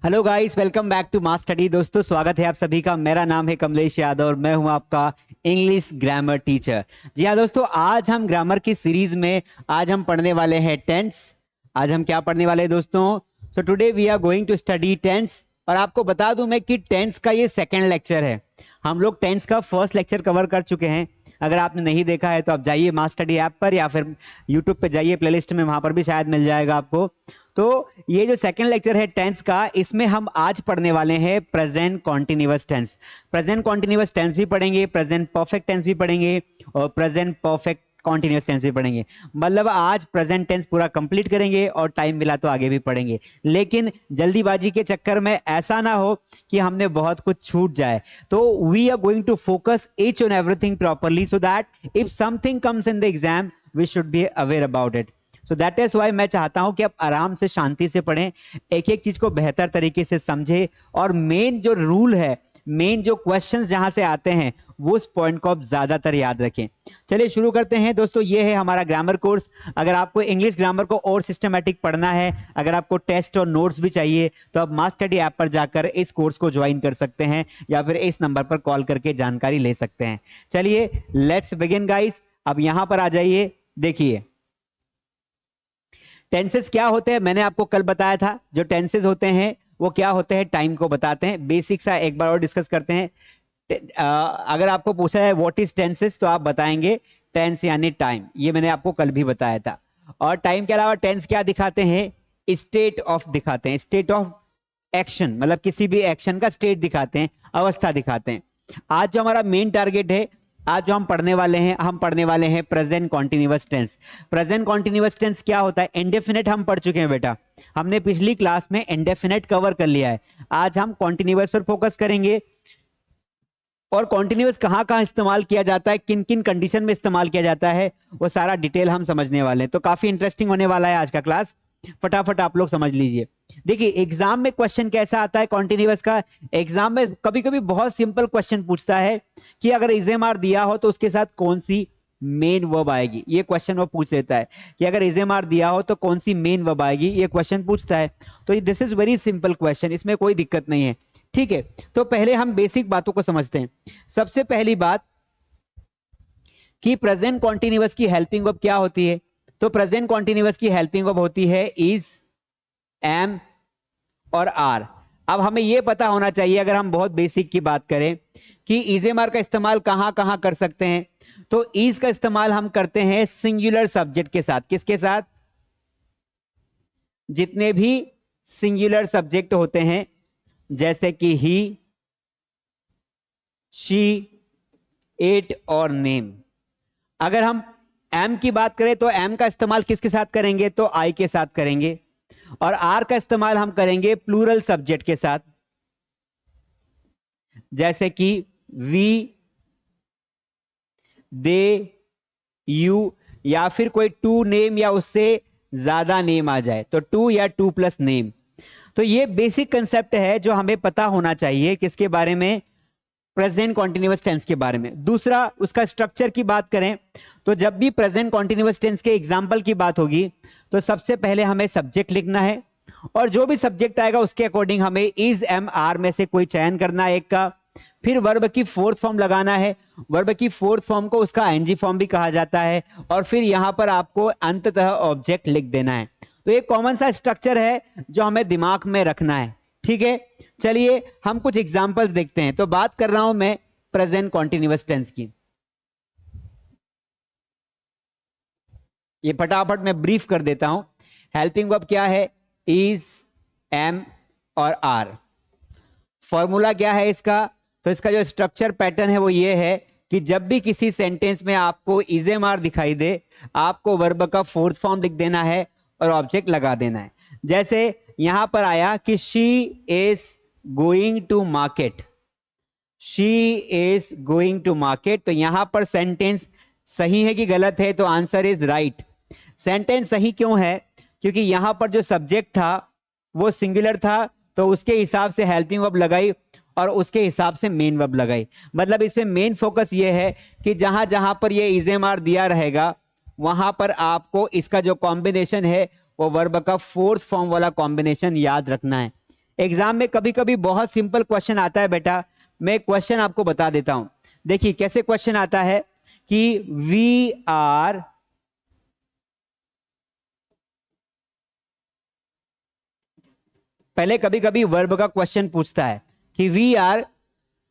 Hello guys, welcome back to mass study. दोस्तों, स्वागत है आप सभी का। मेरा नाम है कमलेश यादव और मैं हूं आपका इंग्लिश ग्रामर टीचर। जी हाँ दोस्तों, आज हम ग्रामर की सीरीज में आज हम पढ़ने वाले हैं टेंस। आज हम क्या पढ़ने वाले हैं दोस्तों? So today we are going to study tense. और आपको बता दूं मैं कि टेंस का ये सेकेंड लेक्चर है। हम लोग टेंस का फर्स्ट लेक्चर कवर कर चुके हैं। अगर आपने नहीं देखा है तो आप जाइए मास स्टडी ऐप पर या फिर यूट्यूब पे जाइए, प्लेलिस्ट में वहां पर भी शायद मिल जाएगा आपको। तो ये जो सेकंड लेक्चर है टेंस का, इसमें हम आज पढ़ने वाले हैं present continuous tense. Present continuous tense भी पढ़ेंगे, प्रेजेंट परफेक्ट टेंस भी पढ़ेंगे और प्रेजेंट परफेक्ट कॉन्टिन्यूअस टेंस भी पढ़ेंगे। मतलब आज प्रेजेंट टेंस पूरा कंप्लीट करेंगे और टाइम मिला तो आगे भी पढ़ेंगे। लेकिन जल्दीबाजी के चक्कर में ऐसा ना हो कि हमने बहुत कुछ छूट जाए। तो we are going to focus each and everything properly so that if something comes in the exam we should be aware about it. So that is why मैं चाहता हूं कि आप आराम से शांति से पढ़ें, एक एक चीज को बेहतर तरीके से समझे और मेन जो रूल है, मेन जो क्वेश्चंस जहां से आते हैं वो उस पॉइंट को आप ज्यादातर याद रखें। चलिए शुरू करते हैं दोस्तों। ये है हमारा ग्रामर कोर्स। अगर आपको इंग्लिश ग्रामर को और सिस्टमैटिक पढ़ना है, अगर आपको टेस्ट और नोट्स भी चाहिए तो आप मास स्टडी ऐप पर जाकर इस कोर्स को ज्वाइन कर सकते हैं या फिर इस नंबर पर कॉल करके जानकारी ले सकते हैं। चलिए लेट्स बिगिन गाइस। अब यहां पर आ जाइए। देखिए टेंसेस क्या होते हैं, मैंने आपको कल बताया था। जो टेंसेस होते हैं वो क्या होते हैं, टाइम को बताते हैं। बेसिक सा एक बार और डिस्कस करते हैं। अगर आपको पूछा है व्हाट इज टेंसेस तो आप बताएंगे टेंस यानी टाइम। ये मैंने आपको कल भी बताया था। और टाइम के अलावा टेंस क्या दिखाते हैं? स्टेट ऑफ दिखाते हैं, स्टेट ऑफ एक्शन, मतलब किसी भी एक्शन का स्टेट दिखाते हैं, अवस्था दिखाते हैं। आज जो हमारा मेन टारगेट है, आज जो हम पढ़ने वाले हैं present continuous tense. Present continuous tense क्या होता है? इंडेफिनिट हम पढ़ चुके हैं बेटा, हमने पिछली क्लास में इंडेफिनिट कवर कर लिया है। आज हम कॉन्टिन्यूअस पर फोकस करेंगे और कॉन्टिन्यूअस कहाँ कहाँ इस्तेमाल किया जाता है, किन किन कंडीशन में इस्तेमाल किया जाता है, वो सारा डिटेल हम समझने वाले हैं। तो काफी इंटरेस्टिंग होने वाला है आज का क्लास। फटाफट आप लोग समझ लीजिए। देखिए एग्जाम में क्वेश्चन कैसा आता है कॉन्टिन्यूअस का। एग्जाम में कभी कभी बहुत सिंपल क्वेश्चन पूछता है कि अगर इजेमार दिया हो तो उसके साथ कौन सी मेन वर्ब आएगी। ये क्वेश्चन वो पूछ लेता है कि अगर इजेमार दिया हो तो कौन सी मेन वर्ब आएगी, ये क्वेश्चन पूछता है। तो this is very simple question, इसमें कोई दिक्कत नहीं है। ठीक है, तो पहले हम बेसिक बातों को समझते हैं। सबसे पहली बात कि प्रेजेंट कॉन्टिन्यूअस की हेल्पिंग वर्ब क्या होती है। तो प्रेजेंट कॉन्टिन्यूअस की हेल्पिंग वर्ब होती है इज, एम और आर। अब हमें यह पता होना चाहिए, अगर हम बहुत बेसिक की बात करें, कि इजेमार का इस्तेमाल कहां कहां कर सकते हैं। तो इज का इस्तेमाल हम करते हैं सिंगुलर सब्जेक्ट के साथ। किसके साथ? जितने भी सिंगुलर सब्जेक्ट होते हैं, जैसे कि ही, शी, इट और नेम। अगर हम एम की बात करें तो एम का इस्तेमाल किसके साथ करेंगे? तो आई के साथ करेंगे। और आर का इस्तेमाल हम करेंगे प्लूरल सब्जेक्ट के साथ, जैसे कि वी, दे, यू, या फिर कोई टू नेम या उससे ज्यादा नेम आ जाए तो टू या टू प्लस नेम। तो ये बेसिक कंसेप्ट है जो हमें पता होना चाहिए किसके बारे में? प्रेजेंट कॉन्टिन्यूअस टेंस के बारे में। दूसरा, उसका स्ट्रक्चर की बात करें तो जब भी प्रेजेंट कॉन्टिन्यूअस टेंस के एग्जांपल की बात होगी तो सबसे पहले हमें सब्जेक्ट लिखना है और जो भी सब्जेक्ट आएगा उसके अकॉर्डिंग हमें इज, एम, आर में से कोई चयन करना है एक का। फिर वर्ब की फोर्थ फॉर्म लगाना है। वर्ब की फोर्थ फॉर्म को उसका आईएनजी फॉर्म भी कहा जाता है। और फिर यहां पर आपको अंततः ऑब्जेक्ट लिख देना है। तो एक कॉमन सा स्ट्रक्चर है जो हमें दिमाग में रखना है। ठीक है, चलिए हम कुछ एग्जांपल्स देखते हैं। तो बात कर रहा हूं मैं प्रेजेंट कॉन्टिन्यूअस टेंस की। ये फटाफट मैं ब्रीफ कर देता हूं। हेल्पिंग वर्ब क्या है? इज, एम और आर। फॉर्मूला क्या है इसका? तो इसका जो स्ट्रक्चर पैटर्न है वो ये है कि जब भी किसी सेंटेंस में आपको इज, एम, आर दिखाई दे, आपको वर्ब का फोर्थ फॉर्म लिख देना है और ऑब्जेक्ट लगा देना है। जैसे यहां पर आया कि she is going to market. She is going to market, तो यहां पर सेंटेंस सही है कि गलत है? तो आंसर इज राइट। सेंटेंस सही क्यों है? क्योंकि यहां पर जो सब्जेक्ट था वो सिंगुलर था, तो उसके हिसाब से हेल्पिंग वर्ब लगाई और उसके हिसाब से मेन वर्ब लगाई। मतलब इसमें मेन फोकस ये है कि जहां जहां पर ये इजेमार दिया रहेगा वहां पर आपको इसका जो कॉम्बिनेशन है वो वर्ब का फोर्थ फॉर्म वाला कॉम्बिनेशन याद रखना है। एग्जाम में कभी कभी बहुत सिंपल क्वेश्चन आता है बेटा, मैं क्वेश्चन आपको बता देता हूं। देखिए कैसे क्वेश्चन आता है कि वी आर पहले कभी कभी वर्ब का क्वेश्चन पूछता है कि वी आर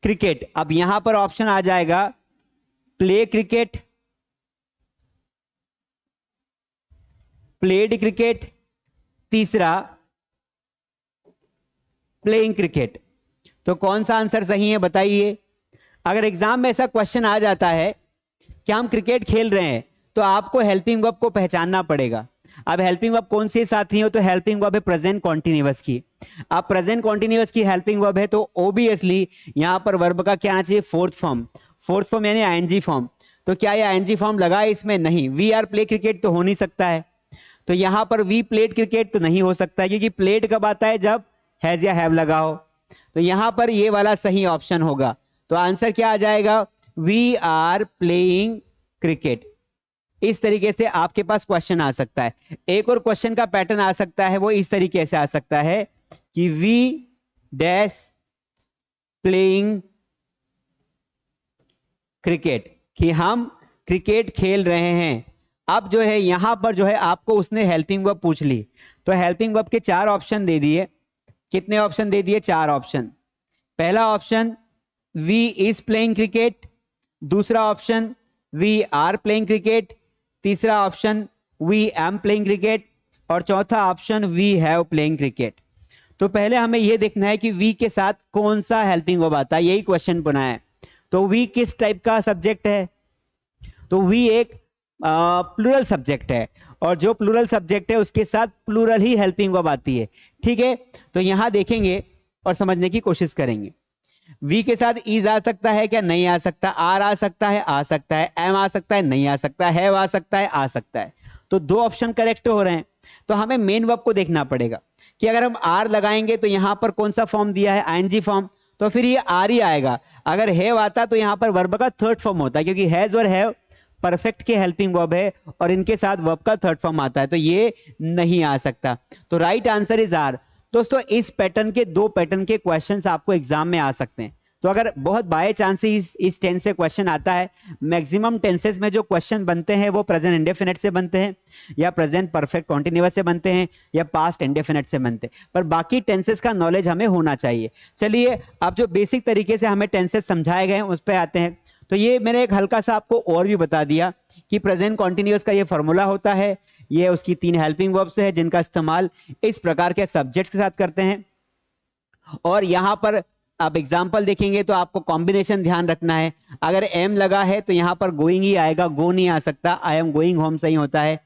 क्रिकेट। अब यहां पर ऑप्शन आ जाएगा प्ले क्रिकेट, प्लेड क्रिकेट, तीसरा प्लेइंग क्रिकेट। तो कौन सा आंसर सही है बताइए। अगर एग्जाम में ऐसा क्वेश्चन आ जाता है कि हम क्रिकेट खेल रहे हैं तो आपको हेल्पिंग वर्ब को पहचानना पड़ेगा। अब हेल्पिंग वर्ब कौन सी साथी हो, तो हेल्पिंग वर्ब है प्रेजेंट कॉन्टिन्यूअस की। अब प्रेजेंट कॉन्टिन्यूअस की हेल्पिंग वर्ब है तो ओबियसली यहां पर वर्ब का क्या आना चाहिए, फोर्थ फॉर्म। फोर्थ फॉर्म यानी आईएनजी फॉर्म। तो क्या ये आईएनजी फॉर्म लगा है इसमें, नहीं। वी आर प्ले क्रिकेट तो हो नहीं सकता है, तो यहां पर वी प्लेड क्रिकेट तो नहीं हो सकता है, क्योंकि प्लेड कब आता है, जब हैज या हैव लगा हो। तो यहां पर ये वाला सही ऑप्शन होगा। तो आंसर क्या आ जाएगा, वी आर प्लेइंग क्रिकेट। इस तरीके से आपके पास क्वेश्चन आ सकता है। एक और क्वेश्चन का पैटर्न आ सकता है, वो इस तरीके से आ सकता है कि वी डैश प्लेइंग क्रिकेट, कि हम क्रिकेट खेल रहे हैं। अब जो है यहां पर जो है आपको उसने हेल्पिंग वर्ब पूछ ली, तो हेल्पिंग वर्ब के 4 ऑप्शन दे दिए। कितने ऑप्शन दे दिए, 4 ऑप्शन। पहला option we is playing cricket, दूसरा option we are playing cricket, तीसरा option we am playing cricket, और चौथा option we have playing cricket. तो पहले हमें यह देखना है कि वी के साथ कौन सा हेल्पिंग वर्ब आता है, यही क्वेश्चन बना है। तो वी किस टाइप का सब्जेक्ट है, तो वी एक प्लूरल सब्जेक्ट है, और जो प्लूरल सब्जेक्ट है उसके साथ प्लूरल ही हेल्पिंग वर्ब आती है। ठीक है, तो यहां देखेंगे और समझने की कोशिश करेंगे। वी के साथ इज आ सकता है क्या, नहीं आ सकता। आर आ सकता है, आ सकता है। एम आ सकता है, नहीं आ सकता। हैव आ सकता है, आ सकता है। तो 2 ऑप्शन करेक्ट हो रहे हैं। तो हमें मेन वर्ब को देखना पड़ेगा कि अगर हम आर लगाएंगे तो यहां पर कौन सा फॉर्म दिया है, आईएनजी फॉर्म, तो फिर ये आर ही आएगा। अगर हैव आता तो यहां पर वर्ब का थर्ड फॉर्म होता है, क्योंकि हैज और हैव परफेक्ट के हेल्पिंग वर्ब है और इनके साथ वर्ब का थर्ड फॉर्म आता है, तो ये नहीं आ सकता। तो राइट आंसर इज आर। दोस्तों इस पैटर्न के 2 पैटर्न के क्वेश्चंस आपको एग्जाम में आ सकते हैं। तो अगर बहुत बाय चांस इस टेंस से क्वेश्चन आता है, मैक्सिमम टेंसेस में जो क्वेश्चन बनते हैं वो प्रेजेंट इंडेफिनिट से बनते हैं, या प्रेजेंट परफेक्ट कॉन्टिन्यूअस से बनते हैं, या पास्ट इंडेफिनिट से बनते हैं, पर बाकी टेंसेस का नॉलेज हमें होना चाहिए। चलिए अब जो बेसिक तरीके से हमें टेंसेस समझाए गए हैं उस पर आते हैं। तो ये मैंने एक हल्का सा आपको और भी बता दिया कि प्रेजेंट कॉन्टिन्यूअस का ये फॉर्मूला होता है, ये उसकी 3 हेल्पिंग वर्ब्स है जिनका इस्तेमाल इस प्रकार के सब्जेक्ट्स के साथ करते हैं। और यहां पर आप एग्जाम्पल देखेंगे तो आपको कॉम्बिनेशन ध्यान रखना है। अगर एम लगा है तो यहां पर गोइंग ही आएगा, गो नहीं आ सकता। आई एम गोइंग होम सही होता है।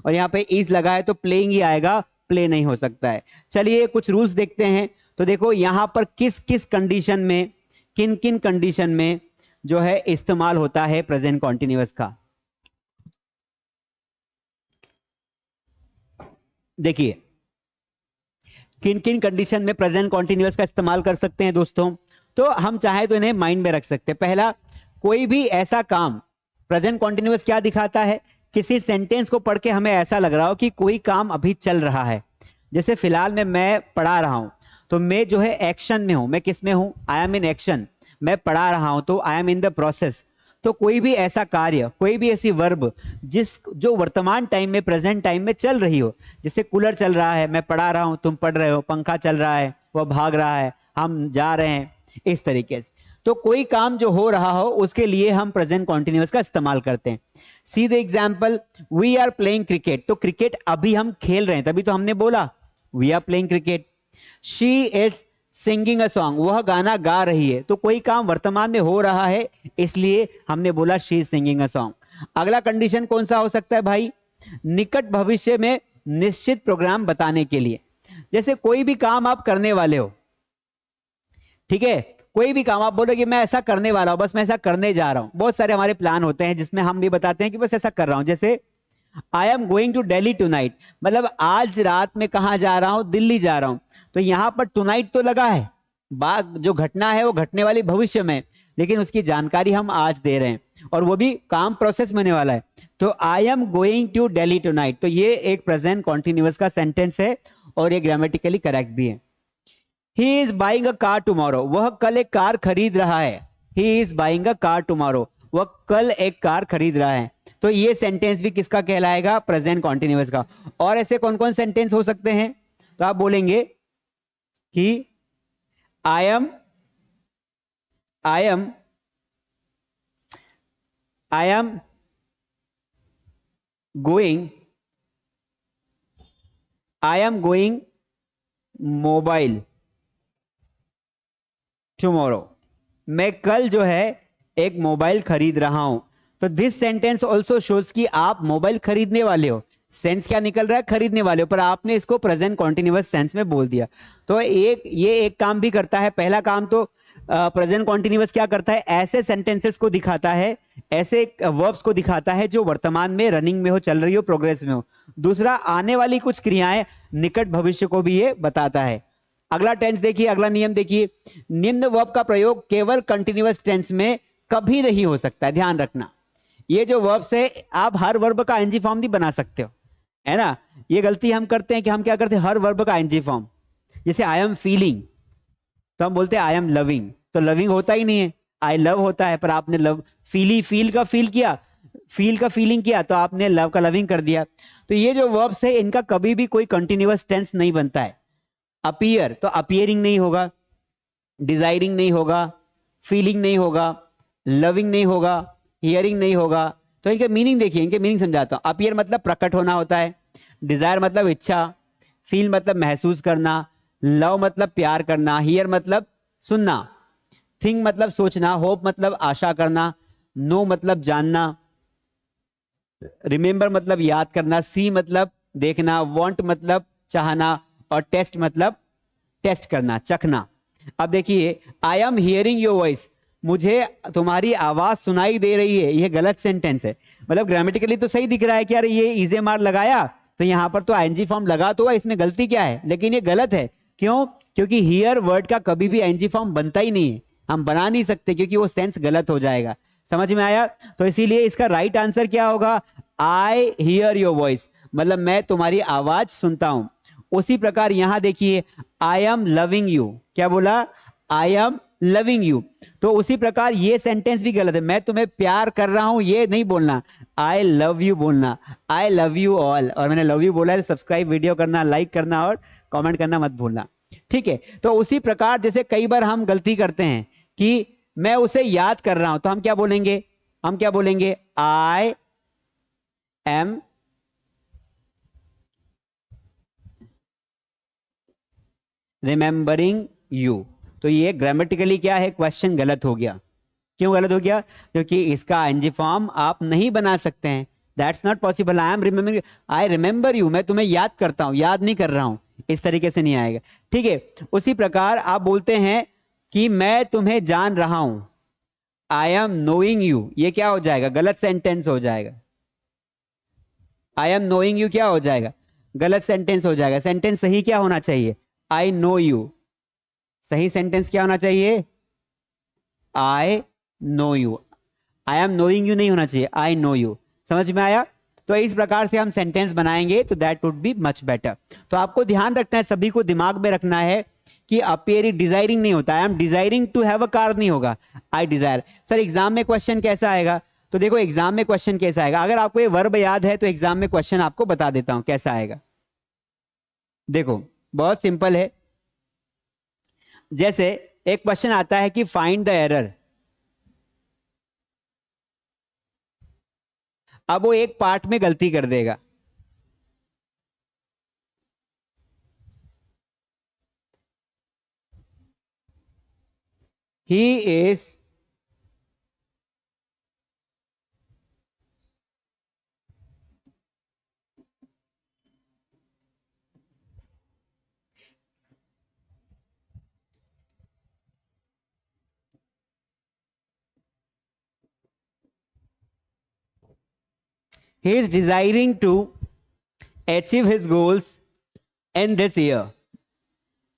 और यहां पे इज लगा है तो प्लेइंग ही आएगा, प्ले नहीं हो सकता है। चलिए कुछ रूल्स देखते हैं। तो देखो यहां पर किस किस कंडीशन में, किन किन कंडीशन में जो है इस्तेमाल होता है प्रेजेंट कॉन्टिन्यूअस का। देखिए किन किन कंडीशन में प्रेजेंट कॉन्टिन्यूअस का इस्तेमाल कर सकते हैं दोस्तों, तो हम चाहे तो इन्हें माइंड में रख सकते हैं। पहला, कोई भी ऐसा काम, प्रेजेंट कॉन्टिन्यूअस क्या दिखाता है, किसी सेंटेंस को पढ़ के हमें ऐसा लग रहा हो कि कोई काम अभी चल रहा है। जैसे फिलहाल में मैं पढ़ा रहा हूं, तो मैं जो है एक्शन में हूं। मैं किस में हूं, आई एम इन एक्शन। मैं पढ़ा रहा हूं तो I M in the process. तो कोई भी ऐसा कार्य, कोई भी ऐसी वर्ब जो वर्तमान टाइम में, प्रेजेंट टाइम में चल रही हो, जैसे कूलर चल रहा है, मैं पढ़ा रहा हूं, तुम पढ़ रहे हो, पंखा चल रहा है, वह भाग रहा है, हम जा रहे हैं, इस तरीके से। तो कोई काम जो हो रहा हो उसके लिए हम प्रेजेंट कॉन्टिन्यूअस का इस्तेमाल करते हैं। सीधे example, we are playing cricket, तो क्रिकेट अभी हम खेल रहे हैं, तभी तो हमने बोला we are playing cricket. She is singing a song, वह गाना गा रही है, तो कोई काम वर्तमान में हो रहा है इसलिए हमने बोला she is singing a song. अगला कंडीशन कौन सा हो सकता है भाई, निकट भविष्य में निश्चित प्रोग्राम बताने के लिए। जैसे कोई भी काम आप करने वाले हो, ठीक है, कोई भी काम आप बोलोगे मैं ऐसा करने वाला हूं, बस मैं ऐसा करने जा रहा हूं। बहुत सारे हमारे प्लान होते हैं जिसमें हम भी बताते हैं कि बस ऐसा कर रहा हूं। जैसे I am going to Delhi tonight, मतलब आज रात में कहां जा रहा हूं, दिल्ली जा रहा हूं। तो यहां पर टूनाइट तो लगा है, बात जो घटना है वो घटने वाली भविष्य में, लेकिन उसकी जानकारी हम आज दे रहे हैं, और वो भी काम प्रोसेस में होने वाला है। तो I am going to Delhi tonight, तो ये एक प्रेजेंट कॉन्टिन्यूअस का सेंटेंस है और ये ग्रामेटिकली करेक्ट भी है। He is buying a car tomorrow, वह कल एक कार खरीद रहा है। He is buying a car tomorrow, वह कल एक कार खरीद रहा है। तो ये सेंटेंस भी किसका कहलाएगा? प्रेजेंट कॉन्टिन्यूअस का। और ऐसे कौन कौन सेंटेंस हो सकते हैं? तो आप बोलेंगे कि I am I am I am going I am going mobile tomorrow, मैं कल जो है एक मोबाइल खरीद रहा हूं। तो दिस सेंटेंस ऑल्सो शोज कि आप मोबाइल खरीदने वाले हो। सेंस क्या निकल रहा है? खरीदने वाले हो, पर आपने इसको प्रेजेंट कॉन्टिन्यूअस सेंस में बोल दिया। तो ये एक काम भी करता है। पहला काम तो प्रेजेंट कॉन्टिन्यूअस क्या करता है? ऐसे सेंटेंसेस को दिखाता है, ऐसे वर्ब्स को दिखाता है जो वर्तमान में रनिंग में हो, चल रही हो, प्रोग्रेस में हो। दूसरा, आने वाली कुछ क्रियाएं, निकट भविष्य को भी ये बताता है। अगला टेंस देखिए, अगला नियम देखिए, निम्न वर्ब का प्रयोग केवल कंटिन्यूअस टेंस में कभी नहीं हो सकता है। ध्यान रखना, ये जो वर्ब्स है, आप हर वर्ब का आईएनजी फॉर्म नहीं बना सकते हो, है ना। ये गलती हम करते हैं कि हम क्या करते हैं, हर वर्ब का आईएनजी फॉर्म। जैसे आई एम फीलिंग, तो हम बोलते हैं आई एम लविंग, तो लविंग होता ही नहीं है, आई लव होता है। पर आपने लव फील का फील किया, फील का फीलिंग किया, तो आपने लव का लविंग कर दिया। तो ये जो वर्ब्स है, इनका कभी भी कोई कंटिन्यूअस टेंस नहीं बनता है। अपीयर, तो अपीयरिंग नहीं होगा, डिजायरिंग नहीं होगा, फीलिंग नहीं होगा, लविंग नहीं होगा, हियरिंग नहीं होगा। तो इनके मीनिंग देखिए, इनके मीनिंग समझाता हूं। अपीयर मतलब प्रकट होना होता है, डिजायर मतलब इच्छा, फील मतलब महसूस करना, लव मतलब प्यार करना, हियर मतलब सुनना, थिंक मतलब सोचना, होप मतलब आशा करना, नो मतलब जानना, रिमेंबर मतलब याद करना, सी मतलब देखना, वांट मतलब चाहना, और टेस्ट मतलब टेस्ट करना, चखना। अब देखिए, I am hearing your voice, मुझे तुम्हारी आवाज सुनाई दे रही है, यह गलत सेंटेंस है। मतलब ग्रामेटिकली तो सही दिख रहा है कि यार ये इज मार लगाया, तो यहां पर तो आईएनजी फॉर्म लगा तो इसमें गलती क्या है, लेकिन ये गलत है। क्यों? क्योंकि हियर वर्ड का कभी भी आईएनजी फॉर्म बनता ही नहीं है, हम बना नहीं सकते, क्योंकि वो सेंस गलत हो जाएगा। समझ में आया? तो इसीलिए इसका राइट आंसर क्या होगा? आई हियर योर वॉइस, मतलब मैं तुम्हारी आवाज सुनता हूं। उसी प्रकार यहां देखिए, आई एम लविंग यू, क्या बोला? I am loving you. तो उसी प्रकार ये सेंटेंस भी गलत है, मैं तुम्हें प्यार कर रहा हूं ये नहीं बोलना, आई लव यू बोलना, आई लव यू ऑल। और मैंने लव यू बोला है, सब्सक्राइब वीडियो करना, लाइक करना और कमेंट करना मत भूलना, ठीक है। तो उसी प्रकार जैसे कई बार हम गलती करते हैं कि मैं उसे याद कर रहा हूं, तो हम क्या बोलेंगे? हम क्या बोलेंगे? I am remembering you. तो ये ग्रामेटिकली क्या है? क्वेश्चन गलत हो गया। क्यों गलत हो गया? क्योंकि इसका आईएनजी फॉर्म आप नहीं बना सकते हैं, that's not possible. I am remembering, I remember you, मैं तुम्हें याद करता हूं, याद नहीं कर रहा हूं, इस तरीके से नहीं आएगा, ठीक है। उसी प्रकार आप बोलते हैं कि मैं तुम्हें जान रहा हूं, आई एम नोइंग यू, ये क्या हो जाएगा? गलत सेंटेंस हो जाएगा। आई एम नोइंग यू क्या हो जाएगा? गलत सेंटेंस हो जाएगा। सेंटेंस सही क्या होना चाहिए? I know you. सही सेंटेंस क्या होना चाहिए? I know you. I am knowing you नहीं होना चाहिए, आई नो यू। समझ में आया? तो इस प्रकार से हम सेंटेंस बनाएंगे तो that would be much better. तो आपको ध्यान रखना है, सभी को दिमाग में रखना है कि अपियरिंग डिजायरिंग नहीं होता, I am desiring to have a car नहीं होगा, आई डिजायर। सर एग्जाम में क्वेश्चन कैसा आएगा? तो देखो एग्जाम में क्वेश्चन कैसा आएगा, अगर आपको ये वर्ब याद है तो एग्जाम में क्वेश्चन आपको बता देता हूं कैसा आएगा। देखो बहुत सिंपल है। जैसे एक क्वेश्चन आता है कि फाइंड द एरर, अब वो एक पार्ट में गलती कर देगा। He is he is desiring to achieve his goals in this year।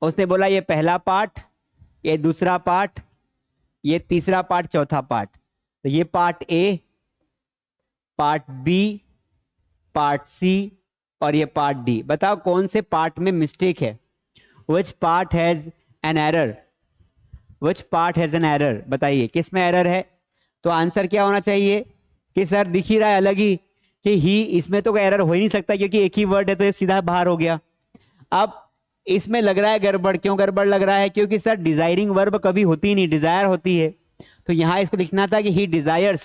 उसने बोला ये पहला पार्ट, ये दूसरा पार्ट, ये तीसरा पार्ट, चौथा पार्ट। तो ये part A, part B, part C और ये पार्ट डी। बताओ कौन से पार्ट में मिस्टेक है? Which part has an error, which part has an error, बताइए किस में एरर है। तो आंसर क्या होना चाहिए कि सर दिख ही रहा है अलग ही कि ही, इसमें तो कोई एरर हो ही नहीं सकता क्योंकि एक ही वर्ड है तो ये सीधा बाहर हो गया। अब इसमें लग रहा है गड़बड़, क्यों गड़बड़ लग रहा है, क्योंकि सर डिजायरिंग वर्ब कभी होती ही नहीं, डिजायर होती है। तो यहां इसको लिखना था कि ही डिजायर्स,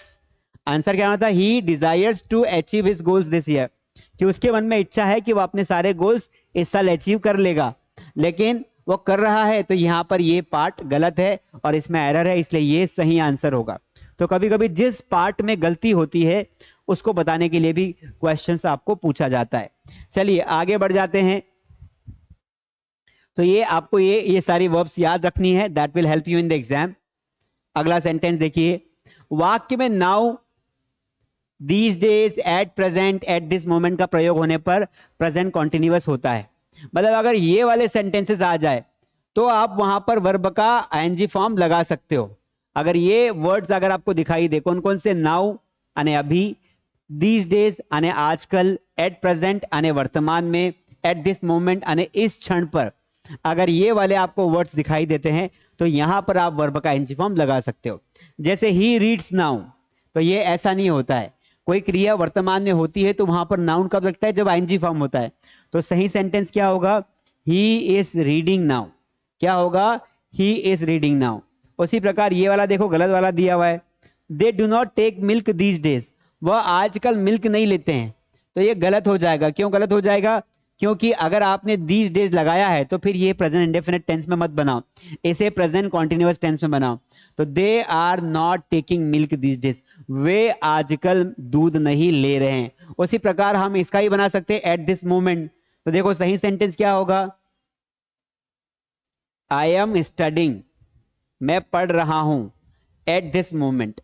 आंसर क्या होना था, he desires to achieve his goals this year, कि उसके मन में इच्छा है कि वो अपने सारे गोल्स इस साल अचीव कर लेगा, लेकिन वो कर रहा है। तो यहां पर ये पार्ट गलत है और इसमें एरर है, इसलिए ये सही आंसर होगा। तो कभी कभी जिस पार्ट में गलती होती है उसको बताने के लिए भी क्वेश्चंस आपको पूछा जाता है। चलिए आगे बढ़ जाते हैं। तो ये आपको ये सारी वर्ब्स याद रखनी है, that will help you in the exam. अगला सेंटेंस देखिए, वाक्य में now, these days, at present, at this moment का प्रयोग होने पर प्रेजेंट कॉन्टिन्यूअस होता है। मतलब अगर ये वाले सेंटेंसेस आ जाए तो आप वहां पर वर्ब का आईएनजी फॉर्म लगा सकते हो। अगर ये वर्ड्स अगर आपको दिखाई दे, कौन कौन से, नाउ यानी अभी, दीज डेज यानी आजकल, एट प्रेजेंट यानी वर्तमान में, एट दिस मोमेंट यानी इस क्षण पर, अगर ये वाले आपको वर्ड्स दिखाई देते हैं तो यहां पर आप वर्ब का आईएनजी फॉर्म लगा सकते हो। जैसे ही रीड्स नाउ, तो ये ऐसा नहीं होता है, कोई क्रिया वर्तमान में होती है तो वहां पर नाउन कब लगता है, जब आईएनजी फॉर्म होता है। तो सही सेंटेंस क्या होगा, ही इज रीडिंग नाउ, क्या होगा, ही इज रीडिंग नाउ। उसी प्रकार ये वाला देखो गलत वाला दिया हुआ है, they do not take milk these days, वह आजकल मिल्क नहीं लेते हैं। तो ये गलत हो जाएगा, क्यों गलत हो जाएगा, क्योंकि अगर आपने दीज डेज लगाया है तो फिर ये प्रेजेंट इंडेफिनिट टेंस में मत बनाओ, इसे प्रेजेंट कॉन्टिन्यूअस टेंस में बनाओ। तो they are not taking milk these days, वे आजकल दूध नहीं ले रहे हैं। उसी प्रकार हम इसका ही बना सकते हैं एट दिस मोमेंट। तो देखो सही सेंटेंस क्या होगा, आई एम स्टडिंग, मैं पढ़ रहा हूं, एट दिस मोमेंट।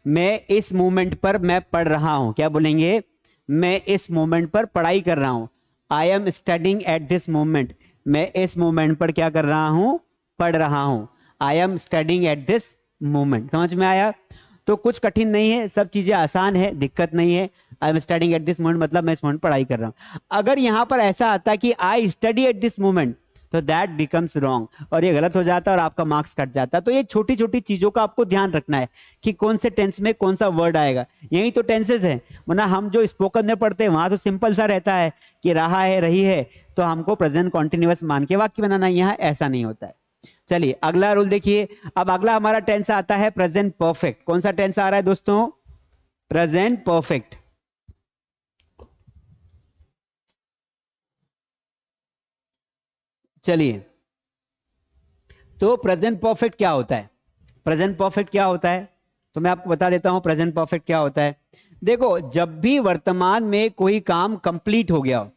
मैं इस मोमेंट पर मैं पढ़ रहा हूं, क्या बोलेंगे, मैं इस मोमेंट पर पढ़ाई कर रहा हूं। I am studying at this moment, मैं इस मोमेंट पर क्या कर रहा हूं, पढ़ रहा हूं। I am studying at this moment, समझ में आया। तो कुछ कठिन नहीं है, सब चीजें आसान है, दिक्कत नहीं है। I am studying at this moment मतलब मैं इस मोमेंट पढ़ाई कर रहा हूं। अगर यहां पर ऐसा आता कि I study at this moment, तो दैट बिकम्स रॉन्ग, और ये गलत हो जाता है और आपका मार्क्स कट जाता है। तो ये छोटी छोटी चीजों का आपको ध्यान रखना है कि कौन से टेंस में कौन सा वर्ड आएगा, यही तो टेंसेस है। वरना हम जो स्पोकन में पढ़ते हैं वहां तो सिंपल सा रहता है कि रहा है, रही है, तो हमको प्रेजेंट कॉन्टिन्यूअस मान के वाक्य बनाना, यहाँ ऐसा नहीं होता है। चलिए अगला रूल देखिए। अब अगला हमारा टेंस आता है प्रेजेंट परफेक्ट। कौन सा टेंस आ रहा है दोस्तों, प्रेजेंट परफेक्ट। चलिए, तो प्रेजेंट परफेक्ट क्या होता है, प्रेजेंट परफेक्ट क्या होता है, तो मैं आपको बता देता हूं प्रेजेंट परफेक्ट क्या होता है। देखो, जब भी वर्तमान में कोई काम कंप्लीट हो गया हो,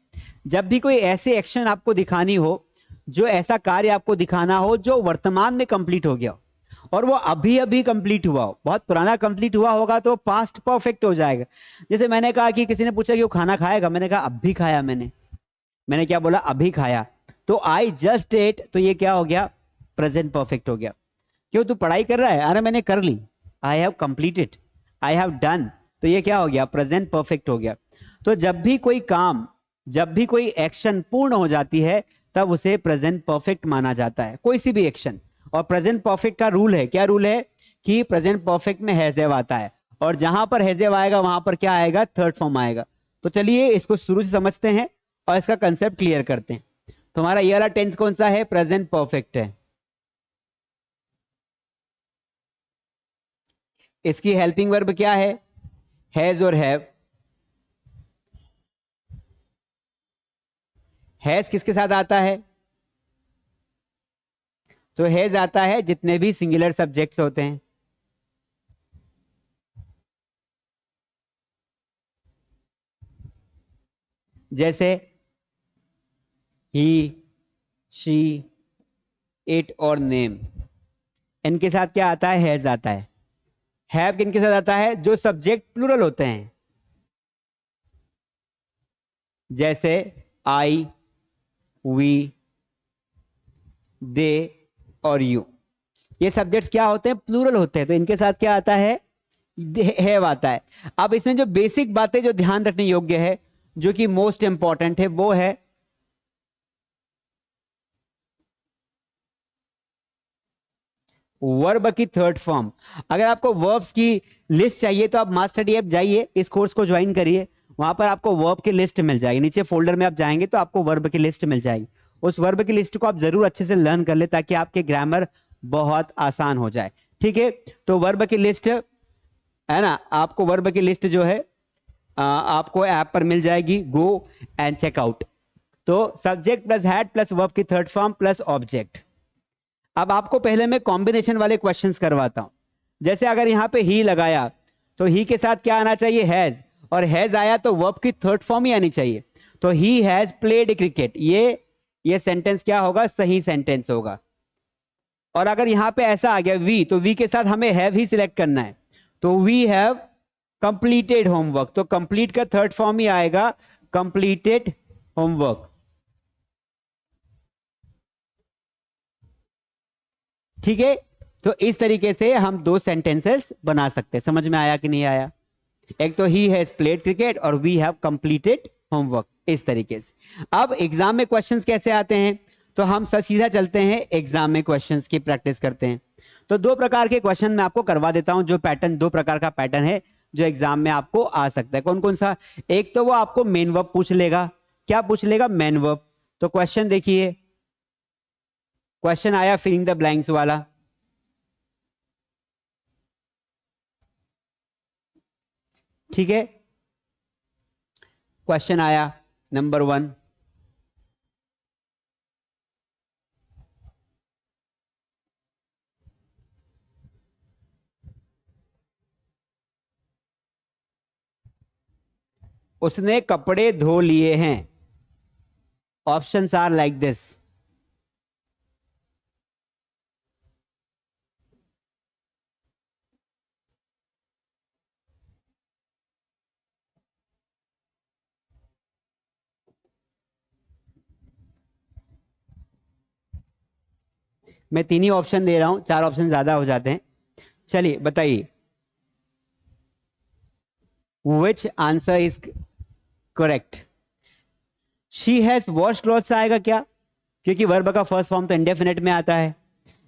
जब भी कोई ऐसे एक्शन आपको दिखानी हो, जो ऐसा कार्य आपको दिखाना हो जो वर्तमान में कंप्लीट हो गया हो और वो अभी अभी कंप्लीट हुआ हो, बहुत पुराना कंप्लीट हुआ होगा तो पास्ट परफेक्ट हो जाएगा। जैसे मैंने कहा कि किसी ने पूछा कि वो खाना खाएगा, मैंने कहा अभी खाया, मैंने क्या बोला, अभी खाया। तो आई जस्ट एट, तो ये क्या हो गया, प्रेजेंट परफेक्ट हो गया। क्यों, तू पढ़ाई कर रहा है, अरे मैंने कर ली, I have completed, I have done, तो ये क्या हो गया, प्रेजेंट परफेक्ट हो गया। तो जब भी कोई काम, जब भी कोई एक्शन पूर्ण हो जाती है तब उसे प्रेजेंट परफेक्ट माना जाता है, कोई सी भी एक्शन। और प्रेजेंट परफेक्ट का रूल है, क्या रूल है, कि प्रेजेंट परफेक्ट में हैजेव आता है, और जहां पर हैजेव आएगा वहां पर क्या आएगा, थर्ड फॉर्म आएगा। तो चलिए इसको शुरू से समझते हैं और इसका कंसेप्ट क्लियर करते हैं। तो हमारा ये वाला टेंस कौन सा है, प्रेजेंट परफेक्ट है। इसकी हेल्पिंग वर्ब क्या है, हैज और हैव। हैज किसके साथ आता है, तो हैज आता है जितने भी सिंगुलर सब्जेक्ट्स होते हैं। जैसे ही, शी, इट और नेम, इनके साथ क्या आता है, हैज आता है। हैव किनके साथ आता है, जो सब्जेक्ट प्लूरल होते हैं, जैसे आई, वी, दे और यू, ये सब्जेक्ट्स क्या होते हैं, प्लूरल होते हैं, तो इनके साथ क्या आता है, हैव आता है। अब इसमें जो बेसिक बातें जो ध्यान रखने योग्य है, जो कि मोस्ट इंपॉर्टेंट है, वो है वर्ब की थर्ड फॉर्म। अगर आपको वर्ब्स की लिस्ट चाहिए तो आप मास्टर ऐप जाइए, इस कोर्स को ज्वाइन करिए, वहां पर आपको वर्ब की लिस्ट मिल जाएगी। नीचे फोल्डर में आप जाएंगे तो आपको वर्ब की लिस्ट मिल जाएगी। उस वर्ब की लिस्ट को आप जरूर अच्छे से लर्न कर ले ताकि आपके ग्रामर बहुत आसान हो जाए। ठीक है, तो वर्ब की लिस्ट है ना, आपको वर्ब की लिस्ट जो है आपको ऐप पर मिल जाएगी। Go and check out. तो subject plus had plus verb की थर्ड फॉर्म प्लस ऑब्जेक्ट। अब आपको पहले मैं कॉम्बिनेशन वाले क्वेश्चंस करवाता हूं। जैसे अगर यहां पे ही लगाया तो ही के साथ क्या आना चाहिए, हैज, और हैज आया तो वर्ब की थर्ड फॉर्म ही आनी चाहिए। तो ही हैज प्लेड क्रिकेट, ये सेंटेंस क्या होगा, सही सेंटेंस होगा। और अगर यहां पे ऐसा आ गया वी, तो वी के साथ हमें हैव ही सिलेक्ट करना है। तो वी हैव कंप्लीटेड होमवर्क, तो कंप्लीट का थर्ड फॉर्म ही आएगा कंप्लीटेड होमवर्क। ठीक है, तो इस तरीके से हम दो सेंटेंसेस बना सकते हैं। समझ में आया कि नहीं आया? एक तो ही हैज प्लेड क्रिकेट और वी हैव कंप्लीटेड होमवर्क, इस तरीके से। अब एग्जाम में क्वेश्चंस कैसे आते हैं, तो हम सीधा चलते हैं एग्जाम में क्वेश्चंस की प्रैक्टिस करते हैं। तो दो प्रकार के क्वेश्चन मैं आपको करवा देता हूं, जो पैटर्न, दो प्रकार का पैटर्न है जो एग्जाम में आपको आ सकता है। कौन कौन सा? एक तो वो आपको मेन वर्ब पूछ लेगा। क्या पूछ लेगा? Main verb. तो क्वेश्चन देखिए, क्वेश्चन आया फिलिंग द ब्लैंक्स वाला। ठीक है, क्वेश्चन आया नंबर 1, उसने कपड़े धो लिए हैं। Options are like this. मैं तीन ही ऑप्शन दे रहा हूं, चार ऑप्शन ज्यादा हो जाते हैं। चलिए बताइए, विच answer is correct? She has wash clothes आएगा क्या? क्योंकि वर्ब का फर्स्ट फॉर्म तो इंडेफिनेट में आता है।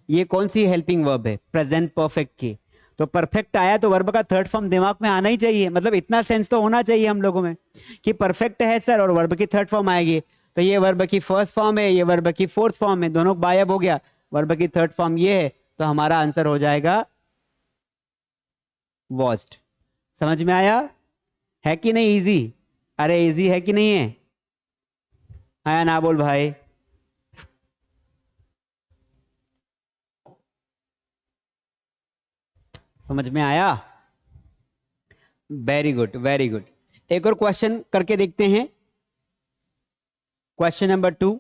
ये कौन सी हेल्पिंग वर्ब है? प्रेजेंट परफेक्ट की। तो परफेक्ट आया तो वर्ब का थर्ड फॉर्म दिमाग में आना ही चाहिए, मतलब इतना सेंस तो होना चाहिए हम लोगों में कि परफेक्ट है सर और वर्ब की थर्ड फॉर्म आएगी। तो ये वर्ब की फर्स्ट फॉर्म है, ये वर्ब की फोर्थ फॉर्म है, दोनों गायब हो गया, वर्ब की थर्ड फॉर्म ये है, तो हमारा आंसर हो जाएगा वॉश्ड। समझ में आया? है कि नहीं इजी? अरे इजी है कि नहीं है? आया ना, बोल भाई। समझ में आया? Very good, very good. एक और क्वेश्चन करके देखते हैं, क्वेश्चन नंबर 2।